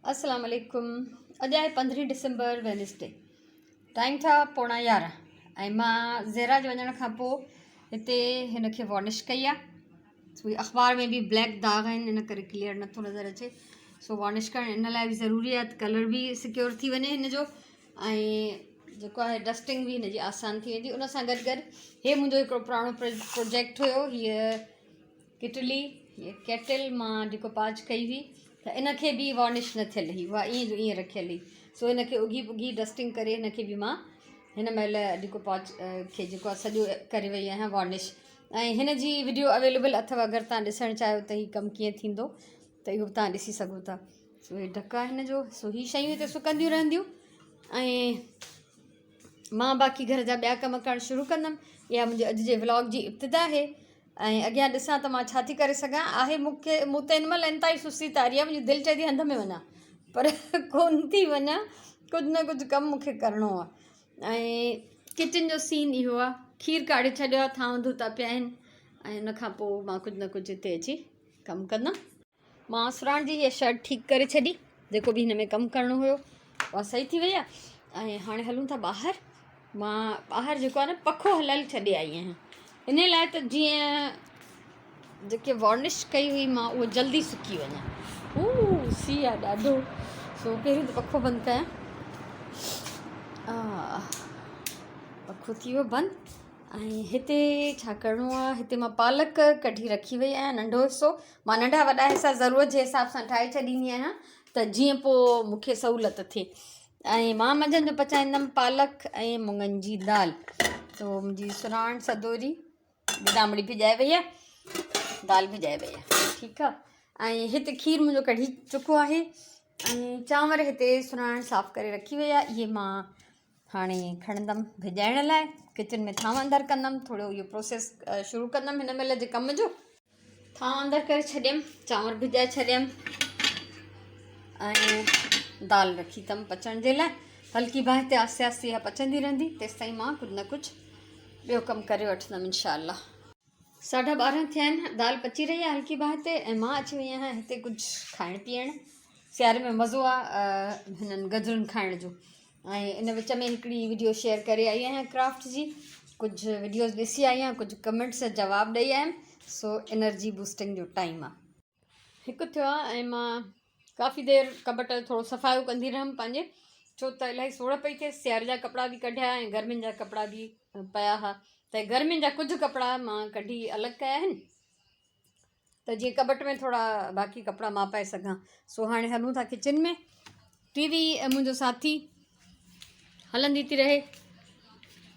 अस्सलाम वालेकुम। अॼु आहे 15 डिसंबर वेनसडे। टाइम था 11:15 ऐं मां ज़ेरा जे वञण खां पोइ हिते हिनखे वॉर्निश कई आहे। अख़बार में बि ब्लैक दाग आहिनि, इन करे क्लियर नथो नज़र अचे। सो वॉर्निश करणु इन लाइ बि ज़रूरी आहे त कलर बि सिक्योर थी वञे हिन जो, ऐं जेको आहे डस्टिंग बि हिन जी आसान थी वेंदी। उन सां गॾु गॾु हे मुंहिंजो हिकिड़ो पुराणो प्रोजेक्ट हुयो, हीअ किटली, हीअ केटल मां डिकोपाज कई हुई, त इनखे बि वॉर्निश न थियल हुई, उहा ईअं जो ईअं रखियल हुई। सो इनखे उगी पुगी डस्टिंग करे हिनखे बि मां हिन महिल डिकोपाज खे जेको आहे सॼो करे वई आहियां वॉर्निश। ऐं हिन जी वीडियो अवेलेबल अथव, अगरि तव्हां ॾिसणु चाहियो त हीउ कमु कीअं थींदो त इहो बि तव्हां ॾिसी सघो था। सो हीउ ढक आहे हिन जो। सो हीअ शयूं हिते सुकंदियूं रहंदियूं ऐं मां बाक़ी घर जा ॿिया कम करणु शुरू कंदमि। इहा मुंहिंजे अॼु जे व्लॉग जी इब्तिदा आहे ऐं अॻियां ॾिसां त मां छा थी करे सघां। आहे मूं त हिन महिल इंतिहाई सुस्ती तारी आहे, मुंहिंजी दिलि चए थी हंध में वञा, पर कोन थी वञा, कुझु न कुझु कमु मूंखे करिणो आहे। ऐं किचन जो सीन इहो आहे, खीरु काढ़े छॾियो आहे, थांव धोता पिया आहिनि ऐं उन खां पोइ मां कुझु न कुझु हिते अची कमु कंदमि। मां सुराण जी हीअ शर्ट ठीकु करे छॾी, जेको बि हिन में कमु करिणो हुयो उहा सही थी वई आहे। ऐं हाणे हलूं था ॿाहिरि। मां ॿाहिरि जेको आहे न पखो हलाए छॾे आई आहियां, इन लाइ त जीअं जेके वॉर्निश कई हुई मां उहो जल्दी सुकी वञे। सी आहे ॾाढो। सो पहिरीं त पखो बंदि कयां। पखो थी वियो बंदि। ऐं हिते छा करिणो आहे, हिते मां पालक कढी रखी वई आहियां, नंढो हिसो। मां नंढा वॾा हिसा ज़रूरत जे हिसाब सां ठाहे छॾींदी आहियां त जीअं पोइ मूंखे सहूलियत थिए। ऐं मां मंझंदि जो पचाईंदमि पालक ऐं मुङनि जी दाल। तो मुंहिंजी सुराण सदोरी गिदामड़ी भिॼाए वई आहे, दाल भिॼाए वई आहे, ठीकु आहे। ऐं हिते खीरु मुंहिंजो कढी चुको आहे ऐं चांवर हिते सुराण साफ़ु करे रखी वई आहे। इहे मां हाणे खणंदमि भिॼाइण लाइ, किचन में थांव अंदरि कंदमि, थोरो इहो प्रोसेस शुरू कंदमि हिन महिल जे कम जो। थांव अंदरि करे छॾियमि, चांवर भिॼाए छॾियमि ऐं दाल रखी अथमि पचण जे लाइ। हल्की बाहि ते आस्ते आस्ते इहा पचंदी रहंदी, तेसि ताईं मां कुझु न कुझु ॿियो कमु करे वठंदमि इंशाअल्लाह। 12:30 थिया आहिनि, दाल पची रही आहे हल्की बाहि ते ऐं मां अची वई आहियां हिते कुझु खाइण पीअण। सियारे में मज़ो आहे हिननि गजरुनि खाइण जो। ऐं इन विच में हिकिड़ी वीडियो शेयर करे आई आहियां क्राफ्ट जी, कुझु वीडियोज़ ॾिसी आई आहियां, कुझु कमेंट्स जवाबु ॾेई आयमि। सो एनर्जी बूस्टिंग जो टाइम आहे। हिकु थियो आहे ऐं मां काफ़ी देरि कबट थोरो सफ़ायो कंदी रहियमि पंहिंजे, छो त इलाही सोढ़ पई थिए। सियारे जा कपिड़ा बि कढिया ऐं गर्मियुनि जा कपिड़ा बि पिया हुआ, त गर्मियुनि जा कुझु कपिड़ा मां कढी अलॻि कया आहिनि त जीअं कबट में थोरा बाक़ी कपिड़ा मां पाए सघां। सो हाणे हलूं था किचन में। टीवी मुंहिंजो साथी हलंदी थी रहे,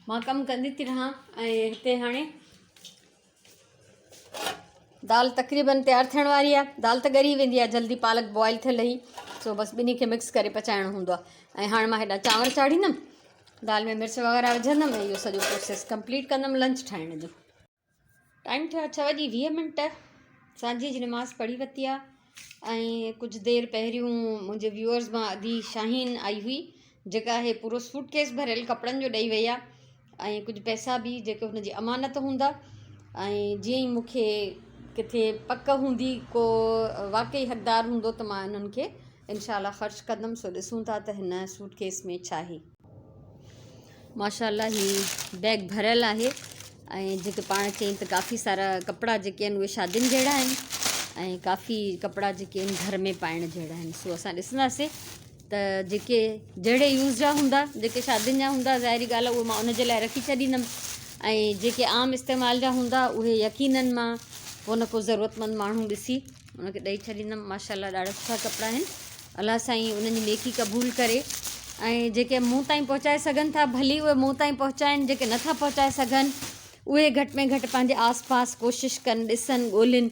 मां कमु कंदी थी रहां। ऐं हिते हाणे दाल तक़रीबन तयारु थियण वारी आहे। दाल त ॻरी वेंदी आहे जल्दी, पालक बॉइल थियल ई, सो बसि ॿिन्ही खे मिक्स करे पचाइणो हूंदो आहे। ऐं हाणे मां हेॾा चांवर चाढ़ींदमि, दाल में मिर्च वग़ैरह विझंदमि ऐं इहो सॼो प्रोसेस कंप्लीट कंदमि लंच ठाहिण जो। टाइम थियो आहे 6:20। सांझी जी नमाज़ पढ़ी वरिती आहे ऐं कुझु देरि पहिरियों मुंहिंजे व्यूअर्स मां अदी शाहीन आई हुई, जेका इहे पूरो सूटकेस भरियल कपिड़नि जो ॾेई वई आहे ऐं कुझु पैसा बि जेके हुनजी अमानत हूंदा। ऐं जीअं ई मूंखे किथे पक हूंदी, को वाक़ई हक़दार हूंदो, त मां इन्हनि खे इंशाअल्लाह ख़र्चु कंदमि। सो ॾिसूं था त हिन सूटकेस में छा आहे। माशाअल्लाह ही बैग भरियल आहे ऐं जेके पाण चई त काफ़ी सारा कपिड़ा जेके आहिनि उहे शादियुनि जहिड़ा आहिनि ऐं काफ़ी कपिड़ा जेके आहिनि घर में पाइण जहिड़ा आहिनि। सो असां ॾिसंदासीं त जेके जहिड़े यूज़ जा हूंदा, जेके शादियुनि जा हूंदा, ज़ाहिरी ॻाल्हि आहे उहो मां उन जे लाइ रखी छॾींदमि। ऐं जेके आम इस्तेमाल जा हूंदा उहे यकीननि मां को न को ज़रूरतमंद माण्हू ॾिसी उनखे ॾेई छॾींदमि। माशाअल्लाह ॾाढा सुठा कपिड़ा आहिनि, अलाह साईं उन्हनि जी नेकी क़बूल करे। ऐं जेके मूं ताईं पहुचाए सघनि था भली उहे मूं ताईं पहुचाइनि, जेके नथा पहुचाए सघनि उहे घटि में घटि पंहिंजे आस पास कोशिशि कनि, ॾिसनि, ॻोल्हिनि।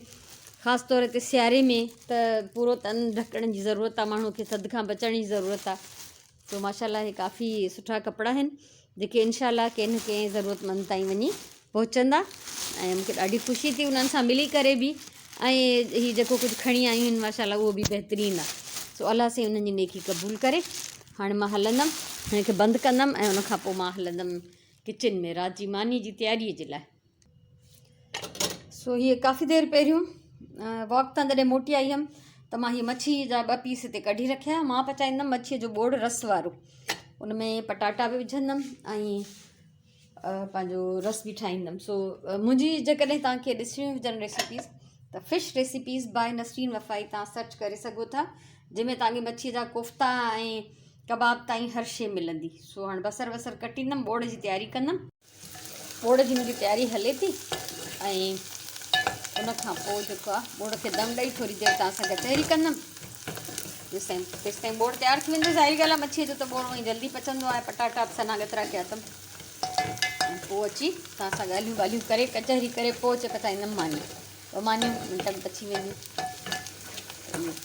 ख़ासि तौर ते सियारे में त पूरो तन ढकण जी ज़रूरत आहे, माण्हू खे थधि खां बचण जी ज़रूरत आहे। तो माशाअल्लाह हे काफ़ी सुठा कपिड़ा आहिनि जेके इंशाअल्लाह कंहिं न कंहिं ज़रूरतमंद ताईं वञी पहुचंदा। ऐं मूंखे ॾाढी ख़ुशी थी उन्हनि सां मिली करे बि। ऐं हीअ जेको कुझु खणी आयूं आहिनि माशाअल्लाह उहो बि बहितरीनु आहे। सो अलाह साईं उन्हनि जी नेकी क़बूल करे। हाणे मां हलंदमि, हिनखे बंदि कंदमि ऐं उनखां पोइ मां हलंदमि किचन में राति जी मानी जी तयारीअ जे लाइ। सो हीअ काफ़ी देरि पहिरियों वॉक तां जॾहिं मोटी आई हुअमि त त मां हीअ मच्छी जा 2 पीस हिते कढी रखिया। मां पचाईंदमि मच्छीअ जो बोड़ रस वारो, उन में पटाटा बि विझंदमि ऐं पंहिंजो रस बि ठाहींदमि। सो मुंहिंजी जेकॾहिं तव्हांखे ॾिसणियूं हुजनि रेसिपीज़ त फिश रेसिपीज़ बाय नसरीन वफ़ाई तव्हां सर्च करे सघो था, जंहिंमें तव्हांखे मच्छीअ जा कोफ्ता ऐं कबाब ताईं हर शइ मिलंदी। सो हाणे बसर वसर कटींदमि, बोड़ जी तयारी कंदमि। बोड़ जी मुंहिंजी तयारी हले थी ऐं उनखां पोइ जेको आहे बोड़ खे दम ॾेई थोरी देरि तव्हां सां कचहरी कंदमि। तेसि ताईं बोड़ तयारु थी वेंदो। ज़ाहिरी ॻाल्हि आहे मच्छीअ जो त बोड़ उअं जल्दी पचंदो आहे, पटाटा बि सना ॻतरा कया अथमि ऐं पोइ अची तव्हां सां ॻाल्हियूं ॿाल्हियूं करे कचहरी करे पोइ अची पचाईंदमि मानी। 2 मानियूं मिंट में पची वेंदियूं।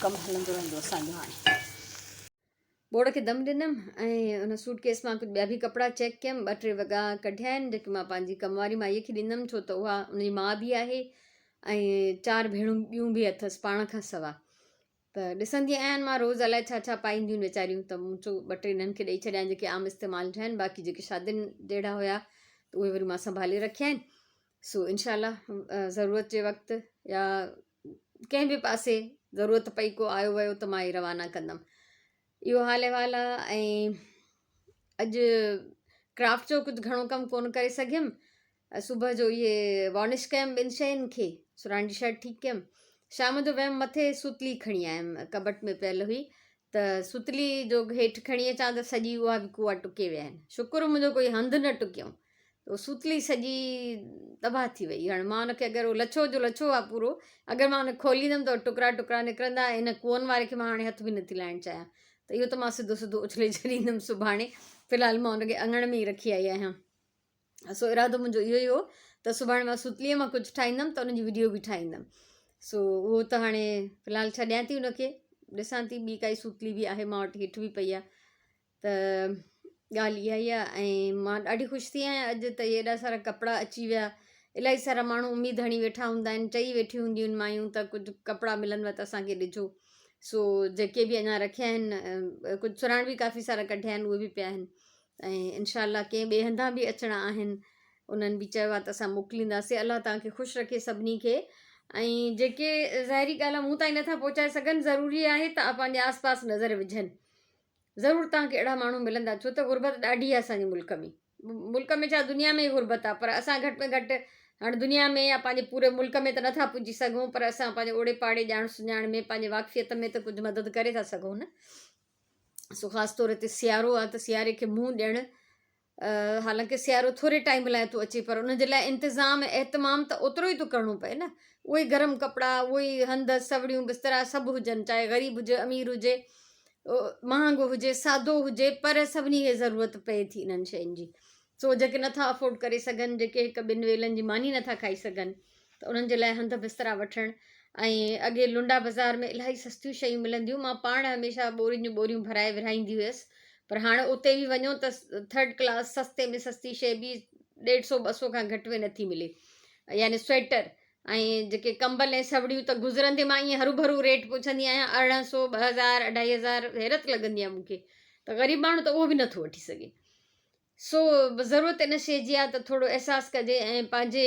कमु हलंदो रहंदो असांजो। हाणे बोड़ खे दम ॾिनमि ऐं उन सूटकेस मां कुझु ॿिया बि कपिड़ा चेक कयमि। 2-3 वॻा कढिया आहिनि जेके मां पंहिंजी कम वारी माईअ खे ॾींदमि, छो त उहा उनजी माउ बि आहे ऐं 4 भेणूं ॿियूं बि अथसि पाण खां सवा। त ॾिसंदी आहियां मां रोज़ु अलाए छा छा पाईंदियूं आहिनि वीचारियूं, त मूं चयो 2-3 हिननि खे ॾेई छॾिया जेके आम इस्तेमालु थिया आहिनि। बाक़ी जेके शादियुनि जहिड़ा हुया त उहे वरी मां संभाले रखिया आहिनि। सो इनशाला ज़रूरत जे वक़्तु या कंहिं बि पासे ज़रूरत पई को आयो वियो त मां इहे रवाना कंदमि। इहो हाल अहिवाल आहे। ऐं अॼु क्राफ्ट जो कुझु घणो कमु कोन करे सघियमि। सुबुह जो इहे वॉर्निश कयमि 2 शयुनि खे, सुराण जी शर्ट ठीकु कयमि। शाम जो वियमि मथे सुतली खणी आयमि, कबट में पियल हुई त सुतली जो हेठि खणी अचां त सॼी उहा बि कुआ टुके विया आहिनि। शुक्र मुंहिंजो कोई हंधु न टुकियऊं, त सुतली सॼी तबाह थी वई। हाणे मां हुनखे अगरि उहो लछो जो लछो आहे पूरो, अगरि मां हुन खोलींदमि त टुकड़ा टुकड़ा निकिरंदा। इन कुअनि वारे खे मां हाणे हथ बि नथी लाइणु चाहियां, त इहो त मां सिधो सिधो उछले छॾींदमि सुभाणे। फ़िलहालु मां हुनखे अङण में ई रखी आई आहियां। सो इरादो मुंहिंजो इहो ई हो त सुभाणे मां सुतलीअ मां कुझु ठाहींदमि त उनजी वीडियो बि ठाहींदमि। सो उहो त हाणे फ़िलहालु छॾियां थी उनखे, ॾिसां थी ॿी काई सुतली बि आहे मां वटि, हेठि बि पई आहे। त ॻाल्हि इहा ई आहे। ऐं मां ॾाढी ख़ुशि थी आहियां अॼु त इहे एॾा सारा कपिड़ा अची विया। इलाही सारा माण्हू उमेद हणी वेठा हूंदा आहिनि, चई वेठियूं हूंदियूं आहिनि मायूं त कुझु कपिड़ा मिलंदव त असांखे ॾिजो। सो जेके बि अञा रखिया आहिनि, कुझु सुराण बि काफ़ी सारा कढिया आहिनि, उहे बि पिया आहिनि। ऐं इनशाला कंहिं ॿिए हंधा बि अचिणा आहिनि, उन्हनि बि चयो आहे त असां मोकिलींदासीं। अलाह तव्हांखे ख़ुशि रखे सभिनी खे। ऐं जेके ज़ाहिरी ॻाल्हि आहे मूं ताईं नथा पहुचाए सघनि, ज़रूरी आहे त पंहिंजे आस पास नज़र विझनि। ज़रूरु तव्हांखे अहिड़ा माण्हू मिलंदा, छो त गुरबत ॾाढी आहे असांजे मुल्क में। मुल्क में छा दुनिया में ई गुरबत आहे, पर असां घटि में घटि हाणे दुनिया में या पंहिंजे पूरे मुल्क में त नथा पुॼी सघूं, पर असां पंहिंजे ओड़े पाड़े ॼाण सुञाण में पंहिंजे वाक़फ़ियत में त कुझु मदद करे था सघूं न। सो ख़ासि तौर ते सियारो आहे त सियारे खे मुंहुं ॾियणु, हालांकि सियारो थोरे टाइम लाइ थो अचे, पर उनजे लाइ इंतिज़ाम एहतमाम त ओतिरो ई थो करिणो पए न। उहे गरम कपिड़ा, उहे हंध सवड़ियूं बिस्तरा सभु हुजनि, चाहे ग़रीब हुजे अमीर हुजे, महांगो हुजे सादो हुजे, पर सभिनी खे ज़रूरत पए थी इन्हनि शयुनि जी। सो जेके नथा अफोर्ड करे सघनि, जेके 1-2 वेलनि जी मानी नथा खाई सघनि, त उन्हनि जे लाइ हंध बिस्तरा वठणु। ऐं अॻे लुंडा बाज़ार में इलाही सस्तियूं शयूं मिलंदियूं, मां पाण हमेशह बोरियुनि जूं बोरियूं भराए विराईंदी हुयसि। पर हाणे उते बि वञो त 3rd क्लास सस्ते में सस्ती शइ बि 150-200 खां घटि में नथी मिले। यानी स्वेटर ऐं जेके कंबल ऐं सवड़ियूं त गुज़रंदे मां ईअं हरू भरू रेट पुछंदी आहियां, 1800, 2000, 2500, हैरत लॻंदी आहे मूंखे। त ग़रीब माण्हू त उहो बि नथो वठी सघे। सो ज़रूरत इन शइ जी आहे त थोरो अहसासु कजे ऐं पंहिंजे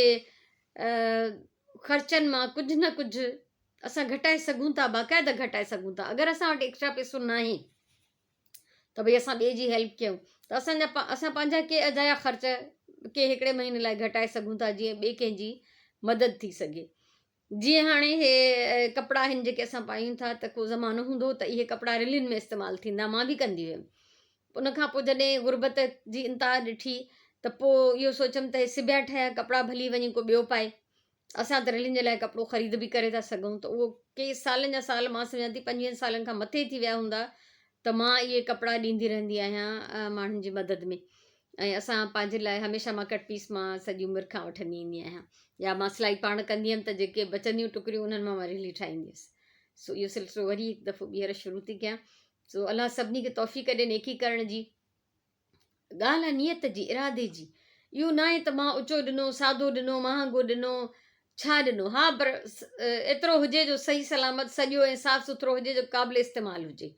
ख़र्चनि मां कुझु न कुझु असां घटाए सघूं था, बाक़ाइदा घटाए सघूं था। अगरि असां वटि एक्स्ट्रा पैसो न आहे त भई असां ॿिए जी हेल्प कयूं, त असां पंहिंजा के अजाया ख़र्च के हिकिड़े महीने लाइ घटाए सघूं था, जीअं ॿिए कंहिंजी मदद थी सघे। जीअं हाणे इहे कपिड़ा आहिनि जेके असां पायूं था, त को ज़मानो हूंदो त इहे कपिड़ा रिलियुनि में इस्तेमालु थींदा, मां बि कंदी हुयमि। उनखां पोइ जॾहिं गुरबत जी इंतिहा ॾिठी त पोइ इहो सोचियमि त सिबिया ठहिया कपिड़ा भली वञी को ॿियो पाए। असां त रिलियुनि जे लाइ कपिड़ो ख़रीद बि करे था सघूं, त उहो के सालनि जा साल, मां सम्झां थी 25 सालनि खां मथे थी विया हूंदा, त मां इहे कपिड़ा ॾींदी रहंदी आहियां माण्हुनि जी मदद में। ऐं असां पंहिंजे लाइ हमेशह मां कट पीस मां सॼी उमिरि खां वठंदी ईंदी आहियां, या मां सिलाई पाण कंदी हुयमि त जेके बचंदियूं टुकड़ियूं उन्हनि मां रिली ठाहींदी हुअसि। सो इहो सिलसिलो वरी हिकु दफ़ो ॿीहर शुरू थी कयां। सो अलाह सभिनी खे तौफ़ीक़ ॾे नेकी करण जी। ॻाल्हि आहे नियत जी, इरादे जी। इहो न आहे त मां ऊचो ॾिनो, सादो ॾिनो, महांगो ॾिनो, छा ॾिनो। हा, पर एतिरो हुजे जो सही सलामत सॼो ऐं साफ़ु सुथिरो हुजे जो क़ाबिल इस्तेमालु हुजे।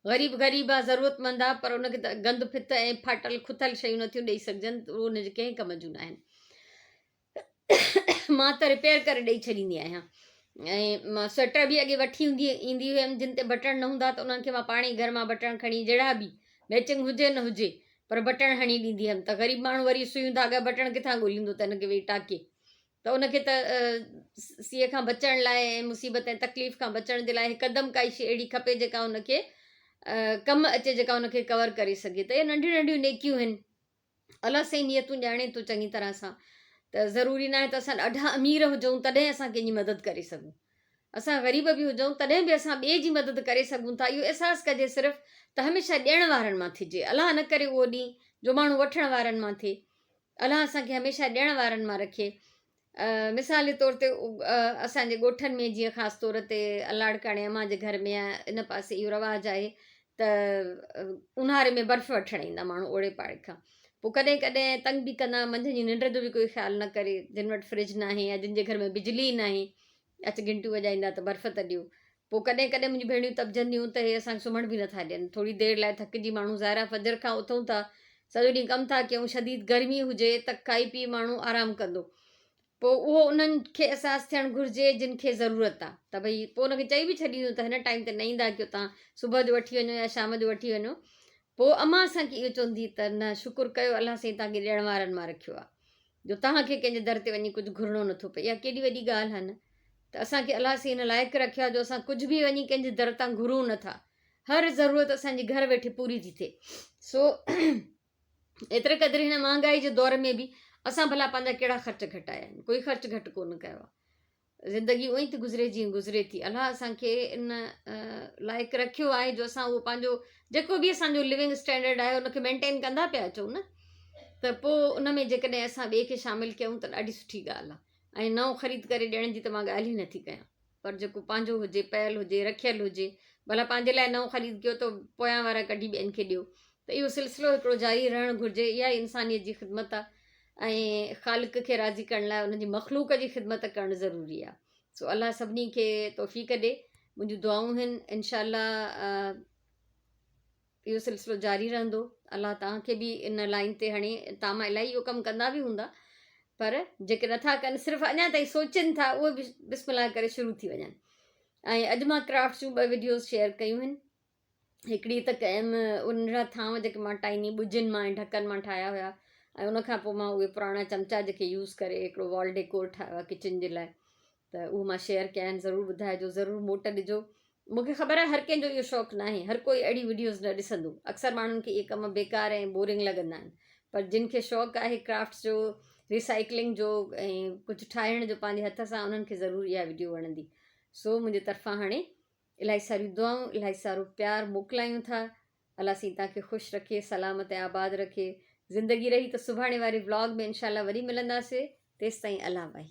ग़रीब आहे, ज़रूरतमंद आहे, पर उनखे त गंद फित ऐं फाटल खुथल शयूं नथियूं ॾेई सघजनि, त उहो उनजे कंहिं कम जूं न आहिनि। मां त रिपेयर करे ॾेई छॾींदी आहियां। ऐं मां स्वेटर बि अॻे वठी ईंदी हुयमि जिन ते बटण न हूंदा त उन्हनि खे मां पाणे ई घर मां बटण खणी जहिड़ा बि मैचिंग हुजे न हुजे पर बटण हणी ॾींदी हुयमि त ग़रीब माण्हू वरी सुयूं धागा बटण किथां ॻोल्हींदो त हिनखे वेही टाके त उनखे त सीअ खां बचण लाइ ऐं मुसीबत ऐं तकलीफ़ खां बचण जे लाइ हिकदमि काई शइ अहिड़ी खपे जेका उनखे कमु अचे, जेका उनखे कवर करे सघे। त इहे नंढियूं नंढियूं नेकियूं आहिनि। अलाह सही नियतूं ॼाणे थो चङी तरह सां। त ज़रूरी न आहे त असां ॾाढा अमीर हुजूं तॾहिं असां कंहिंजी मदद करे सघूं। असां ग़रीब बि हुजूं तॾहिं बि असां ॿिए जी मदद करे सघूं था। इहो अहसासु कजे सिर्फ़ु त हमेशह ॾियण वारनि मां थिए, अलाह न करे उहो ॾींहुं जो माण्हू वठण वारनि मां थिए। अलाह असांखे हमेशह ॾियण वारनि मां रखे। मिसाल जे तौर ते असांजे ॻोठनि में जीअं ख़ासि तौर ते अलाड़काणे अम्मा जे घर में आहे, इन पासे इहो रवाजु आहे त ऊन्हारे में बर्फ़ वठणु ईंदा माण्हू ओड़े पाड़े खां। पोइ कॾहिं कॾहिं तंग बि कंदा, मंझंदि जी निंड जो बि कोई ख़्यालु न करे, जिन वटि फ्रिज न आहे या जिन जे घर में बिजली न आहे, अचु घंटियूं वॼाईंदा त बर्फ़ त ॾियो। पोइ कॾहिं कॾहिं मुंहिंजी भेणियूं तपजंदियूं त हे असांखे सुम्हण बि नथा ॾियनि। थोरी देरि लाइ थकिजी माण्हू ज़ाहिरा फजर खां उथूं था, सॼो ॾींहुं कमु था कयूं, शदीद गर्मी हुजे त खाई पी माण्हू आरामु कंदो। पोइ उहो उन्हनि खे अहसासु थियणु घुरिजे जिन खे ज़रूरत आहे त भई पोइ उनखे चई बि छॾींदियूं त हिन टाइम ते न ईंदा कयो तव्हां, सुबुह जो वठी वञो या शाम जो वठी वञो। पोइ अम्मा असांखे इहो चवंदी त न शुकुरु कयो अलाह साईं तव्हांखे ॾियण वारनि मां रखियो आहे, जो तव्हांखे कंहिंजे दर ते वञी कुझु घुरिणो नथो पए। इहा केॾी वॾी ॻाल्हि आहे न। त असांखे अलाह साईं हिन लाइक़ु रखियो आहे जो असां कुझु बि वञी कंहिंजे दर तां घुरूं नथा। हर ज़रूरत असांजी घर वेठे पूरी थी थिए। सो एतिरे क़दुरु हिन महांगाई जे दौर में बि असां भला पंहिंजा कहिड़ा ख़र्च घटाया आहिनि, कोई ख़र्च घटि कोन कयो आहे। ज़िंदगी उअं ई थी गुज़रे जीअं गुज़रे थी। अलाह असांखे इन लाइक़ु रखियो आहे जो असां उहो पंहिंजो जेको बि असांजो लिविंग स्टैंडर्ड आहे उनखे मेंटेन कंदा पिया अचूं न। त पोइ उन में जेकॾहिं असां ॿिए खे शामिलु कयूं त ॾाढी सुठी ॻाल्हि आहे। ऐं नओं ख़रीद करे ॾियण जी त मां ॻाल्हि ई नथी कयां, पर जेको पंहिंजो हुजे, पयल हुजे, रखियलु हुजे, भला पंहिंजे लाइ नओं ख़रीद कयो त पोयां वारा कढी ॿियनि खे ॾियो। त इहो सिलसिलो हिकिड़ो जारी रहणु घुरिजे। इहा इंसानियत जी ख़िदमत आहे ऐं ख़ालिक खे राज़ी करण लाइ उनजी मख़लूक जी ख़िदमत करणु ज़रूरी आहे। सो अलाह सभिनी खे तौफ़ीक़ ॾे। मुंहिंजूं दुआऊं आहिनि, इनशा इहो सिलसिलो जारी रहंदो। अलाह तव्हांखे बि इन लाइन ते हणे। तव्हां मां इलाही इहो कमु कंदा बि हूंदा, पर जेके नथा कनि, सिर्फ़ु अञा ताईं सोचनि था, उहे बि बिस्मिल्लाह करे शुरू थी वञनि। ऐं अॼु मां क्राफ्ट जूं 2 वीडियोज़ शेयर कयूं आहिनि। हिकिड़ी त कयमि उन थांव जेके मां टाइनी ॿुजनि मां ऐं ढकनि मां ठाहिया हुया, ऐं उनखां पोइ मां उहे पुराणा चमचा जेके यूज़ करे हिकिड़ो वॉल डेकोर ठाहियो आहे किचन जे लाइ, त उहो मां शेयर कया आहिनि। ज़रूरु ॿुधाइजो, ज़रूरु मोट ॾिजो। मूंखे ख़बर आहे हर कंहिंजो इहो शौक़ु न आहे, हर कोई अहिड़ी वीडियोज़ न ॾिसंदो। अक्सर माण्हुनि खे इहे कम बेकार ऐं बोरिंग लॻंदा आहिनि, पर जिन खे शौक़ु आहे क्राफ्ट्स जो, रिसाइक्लिंग जो ऐं कुझु ठाहिण जो पंहिंजे हथ सां, उन्हनि खे ज़रूरु इहा वीडियो वणंदी। सो मुंहिंजे तरफ़ां हाणे इलाही सारियूं दुआऊं, इलाही सारो प्यारु मोकिलायूं था। अलाह साईं तव्हांखे ख़ुशि रखे, सलामत ऐं आबाद रखे। ज़िंदगी रही त सुभाणे वारे व्लॉग में इनशा वरी मिलंदासीं। तेसिताईं अलाह भाई।